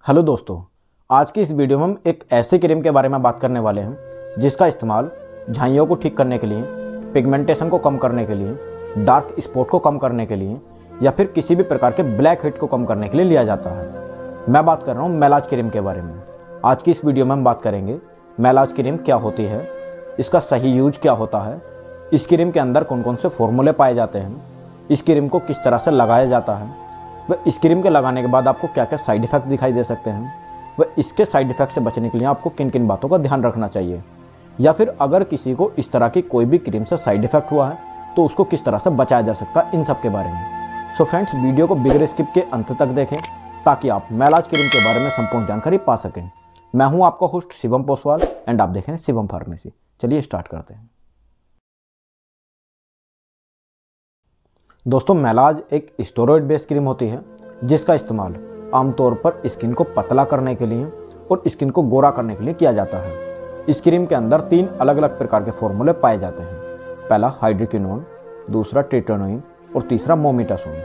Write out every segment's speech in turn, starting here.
Hello दोस्तों, आज की इस वीडियो में हम एक ऐसे क्रीम के बारे में बात करने वाले हैं जिसका इस्तेमाल झाइयों को ठीक करने के लिए, पिगमेंटेशन को कम करने के लिए, डार्क स्पॉट को कम करने के लिए या फिर किसी भी प्रकार के ब्लैक हेड को कम करने के लिए लिया जाता है। मैं बात कर रहा हूँ मेलाज क्रीम के बारे में। आज की इस वीडियो में हम बात करेंगे मेलाज क्रीम क्या होती है, इसका सही यूज क्या होता है, इस क्रीम के अंदर कौन कौन से फॉर्मूले पाए जाते हैं, इस क्रीम को किस तरह से लगाया जाता है, वह इस क्रीम के लगाने के बाद आपको क्या क्या साइड इफ़ेक्ट दिखाई दे सकते हैं, वह इसके साइड इफ़ेक्ट से बचने के लिए आपको किन किन बातों का ध्यान रखना चाहिए, या फिर अगर किसी को इस तरह की कोई भी क्रीम से साइड इफ़ेक्ट हुआ है तो उसको किस तरह से बचाया जा सकता है, इन सब के बारे में। सो फ्रेंड्स, वीडियो को बिगर स्किप के अंत तक देखें ताकि आप मेलाज क्रीम के बारे में संपूर्ण जानकारी पा सकें। मैं हूं आपका होस्ट शिवम पोसवाल एंड आप देख रहे हैं शिवम फार्मेसी। चलिए स्टार्ट करते हैं। दोस्तों, मेलाज एक स्टेरॉइड बेस्ड क्रीम होती है जिसका इस्तेमाल आमतौर पर स्किन को पतला करने के लिए और स्किन को गोरा करने के लिए किया जाता है। इस क्रीम के अंदर 3 अलग अलग प्रकार के फॉर्मूले पाए जाते हैं। पहला हाइड्रोक्विनोन, दूसरा ट्रिटोनोइन और तीसरा मोमेटासोन।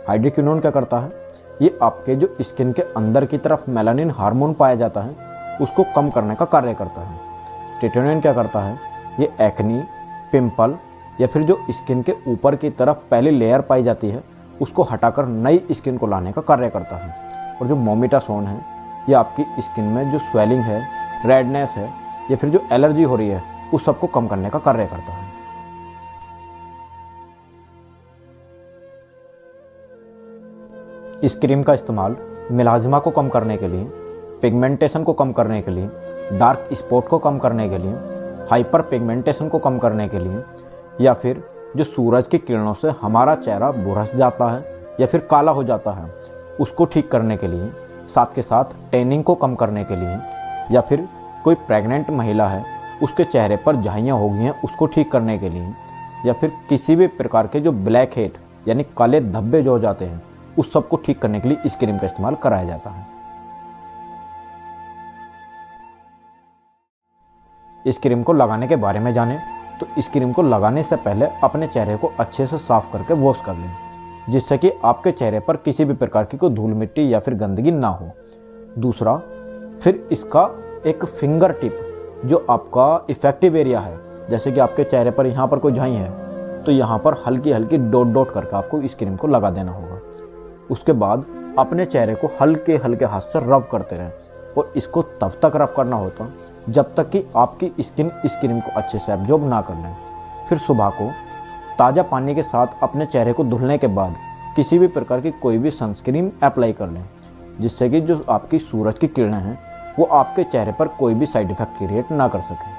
हाइड्रोक्विनोन क्या करता है, ये आपके जो स्किन के अंदर की तरफ मेलानिन हार्मोन पाया जाता है उसको कम करने का कार्य करता है। ट्रिटोनोइन क्या करता है, ये एक्नी, पिंपल या फिर जो स्किन के ऊपर की तरफ पहली लेयर पाई जाती है उसको हटाकर नई स्किन को लाने का कार्य करता है। और जो मोमेटासोन है, ये आपकी स्किन में जो स्वेलिंग है, रेडनेस है या फिर जो एलर्जी हो रही है उस सबको कम करने का कार्य करता है। इस क्रीम का इस्तेमाल मिलाजमा को कम करने के लिए, पिगमेंटेशन को कम करने के लिए, डार्क स्पॉट को कम करने के लिए, हाइपर पिगमेंटेशन को कम करने के लिए या फिर जो सूरज की किरणों से हमारा चेहरा भुरस जाता है या फिर काला हो जाता है उसको ठीक करने के लिए, साथ के साथ टैनिंग को कम करने के लिए, या फिर कोई प्रेग्नेंट महिला है उसके चेहरे पर झाइयाँ हो गई हैं उसको ठीक करने के लिए, या फिर किसी भी प्रकार के जो ब्लैक हेड यानी काले धब्बे जो हो जाते हैं उस सब को ठीक करने के लिए इस क्रीम का इस्तेमाल कराया जाता है। इस क्रीम को लगाने के बारे में जानें तो इस क्रीम को लगाने से पहले अपने चेहरे को अच्छे से साफ करके वॉश कर लें, जिससे कि आपके चेहरे पर किसी भी प्रकार की कोई धूल मिट्टी या फिर गंदगी ना हो। दूसरा, फिर इसका एक फिंगर टिप जो आपका इफेक्टिव एरिया है, जैसे कि आपके चेहरे पर यहाँ पर कोई झाई है तो यहाँ पर हल्की हल्की डॉट डॉट करके आपको इस क्रीम को लगा देना होगा। उसके बाद अपने चेहरे को हल्के हल्के हाथ से रब करते रहें और इसको तब तक रब करना होता जब तक कि आपकी स्किन इस क्रीम को अच्छे से एब्जॉर्ब ना कर लें। फिर सुबह को ताज़ा पानी के साथ अपने चेहरे को धुलने के बाद किसी भी प्रकार की कोई भी सनस्क्रीन अप्लाई कर लें, जिससे कि जो आपकी सूरज की किरणें हैं वो आपके चेहरे पर कोई भी साइड इफ़ेक्ट क्रिएट ना कर सकें।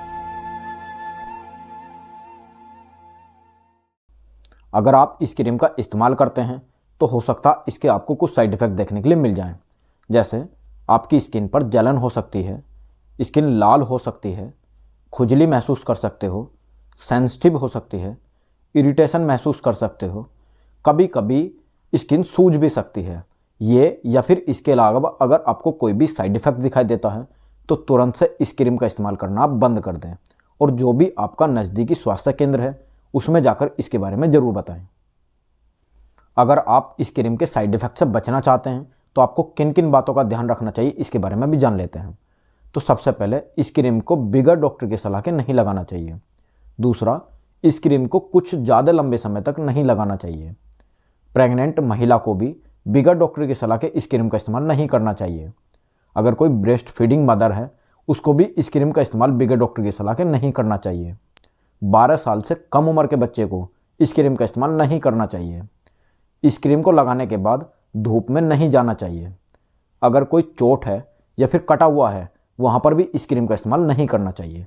अगर आप इस क्रीम का इस्तेमाल करते हैं तो हो सकता है इसके आपको कुछ साइड इफ़ेक्ट देखने के लिए मिल जाएं, जैसे आपकी स्किन पर जलन हो सकती है, स्किन लाल हो सकती है, खुजली महसूस कर सकते हो, सेंसिटिव हो सकती है, इरिटेशन महसूस कर सकते हो, कभी कभी स्किन सूज भी सकती है। ये या फिर इसके अलावा अगर आपको कोई भी साइड इफ़ेक्ट दिखाई देता है तो तुरंत से इस क्रीम का इस्तेमाल करना आप बंद कर दें और जो भी आपका नज़दीकी स्वास्थ्य केंद्र है उसमें जाकर इसके बारे में ज़रूर बताएं। अगर आप इस क्रीम के साइड इफ़ेक्ट से बचना चाहते हैं तो आपको किन किन बातों का ध्यान रखना चाहिए इसके बारे में भी जान लेते हैं। तो सबसे पहले, इस क्रीम को बिगर डॉक्टर की सलाह के नहीं लगाना चाहिए। दूसरा, इस क्रीम को कुछ ज़्यादा लंबे समय तक नहीं लगाना चाहिए। प्रेग्नेंट महिला को भी बिगर डॉक्टर की सलाह के इस क्रीम का इस्तेमाल नहीं करना चाहिए। अगर कोई ब्रेस्ट फीडिंग मदर है उसको भी इस क्रीम का इस्तेमाल बिगर डॉक्टर की सलाह के नहीं करना चाहिए। 12 साल से कम उम्र के बच्चे को इस क्रीम का इस्तेमाल नहीं करना चाहिए। इस क्रीम को लगाने के बाद धूप में नहीं जाना चाहिए। अगर कोई चोट है या फिर कटा हुआ है वहाँ पर भी इस क्रीम का इस्तेमाल नहीं करना चाहिए।